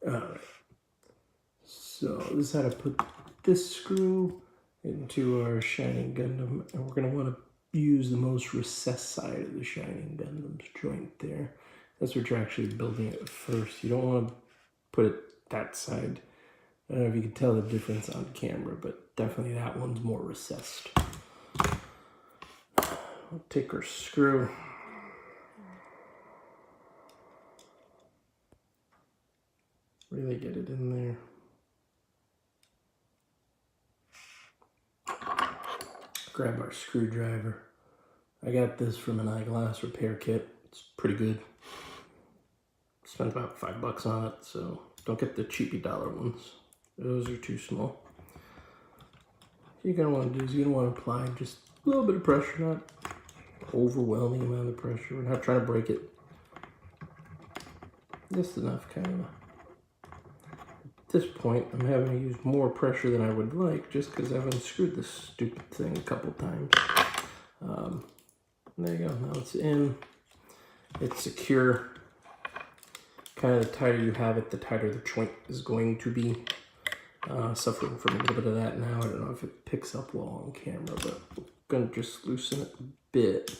Alright, so this is how to put this screw into our Shining Gundam, and we're going to want to use the most recessed side of the Shining Gundam's joint there. That's what you're actually building it first. You don't want to put it that side. I don't know if you can tell the difference on camera, but definitely that one's more recessed. We'll take our screw. Really get it in there. Grab our screwdriver. I got this from an eyeglass repair kit. It's pretty good. Spent about $5 on it, so don't get the cheapy dollar ones. Those are too small. What you're gonna want to do is you're gonna want to apply just a little bit of pressure, not overwhelming amount of pressure. We're not trying to break it. Just enough, kind of. At this point, I'm having to use more pressure than I would like, just because I've unscrewed this stupid thing a couple times. There you go. Now it's in. It's secure. Kind of the tighter you have it, the tighter the joint is going to be. Suffering from a little bit of that now. I don't know if it picks up well on camera, but I'm going to just loosen it a bit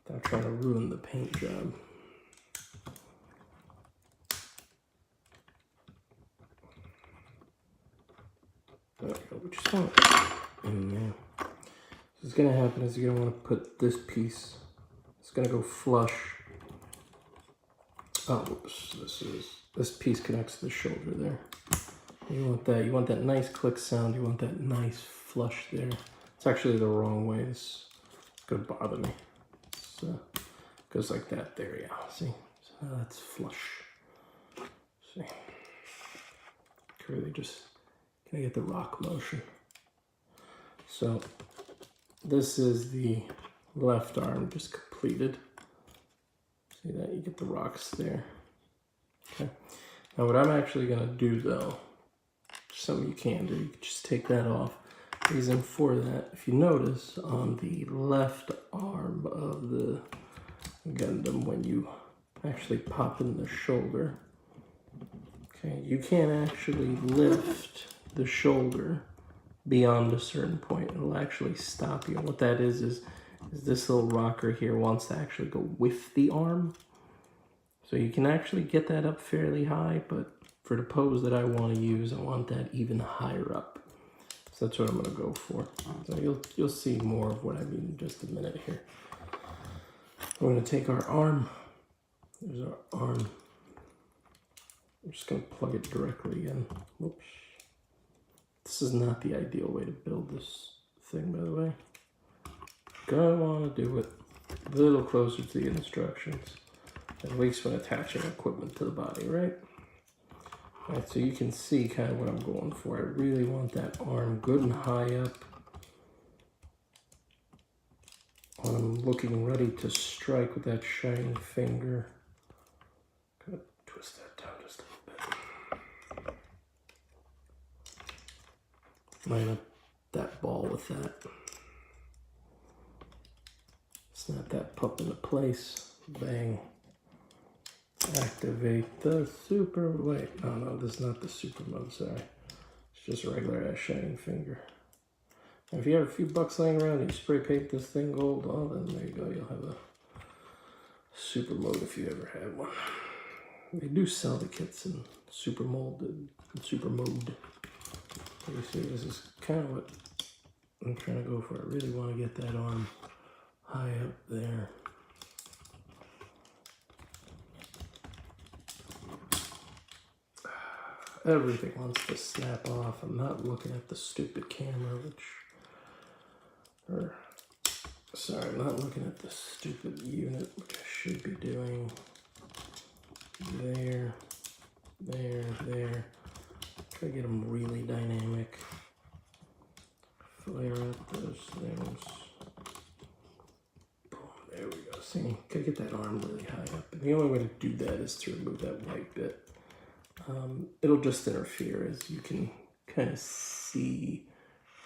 without trying to ruin the paint job. There we go. We just want it in there. What's going to happen is you're going to want to put this piece, it's going to go flush. Oh, whoops, this piece connects to the shoulder there. You want that nice click sound, you want that nice flush there. It's actually the wrong way, this is gonna bother me. So goes like that, there, yeah, see? So now that's flush. See? Really just, can I get the rock motion? So this is the left arm just completed. See that? You get the rocks there. Okay. Now what I'm actually going to do though, something you can do, you can just take that off. Reason for that, if you notice on the left arm of the Gundam, when you actually pop in the shoulder, okay, you can't actually lift the shoulder beyond a certain point. It'll actually stop you. And what that is this little rocker here wants to actually go with the arm. So you can actually get that up fairly high, but for the pose that I want to use, I want that even higher up. So that's what I'm going to go for. So you'll see more of what I mean in just a minute here. We're going to take our arm. There's our arm. I'm just going to plug it directly in. Whoops. This is not the ideal way to build this thing, by the way. Gonna want to do it a little closer to the instructions, at least when attaching equipment to the body, right? Alright, so you can see kind of what I'm going for. I really want that arm good and high up. When I'm looking ready to strike with that shining finger. Gonna twist that down just a little bit. Line up that ball with that. Snap that pup into place. Bang. Activate the super. Wait, no, this is not the super mode, sorry. It's just a regular ass shining finger. And if you have a few bucks laying around and you spray paint this thing gold, oh, then there you go. You'll have a super mode if you ever had one. They do sell the kits in super molded, super mode. You see, this is kind of what I'm trying to go for. I really want to get that arm high up there. Everything wants to snap off. I'm not looking at the stupid camera, sorry, I'm not looking at the stupid unit, which I should be doing. There. Try to get them really dynamic. Flare up those things. Boom, there we go. See, gotta get that arm really high up. And the only way to do that is to remove that white bit. It'll just interfere, as you can kind of see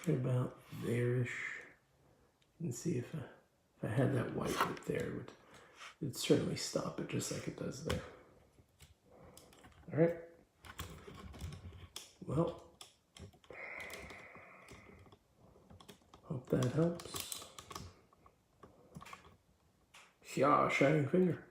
right about there-ish. You can see if I had that white bit there, it'd certainly stop it just like it does there. All right. Well, hope that helps. Yeah, shining finger.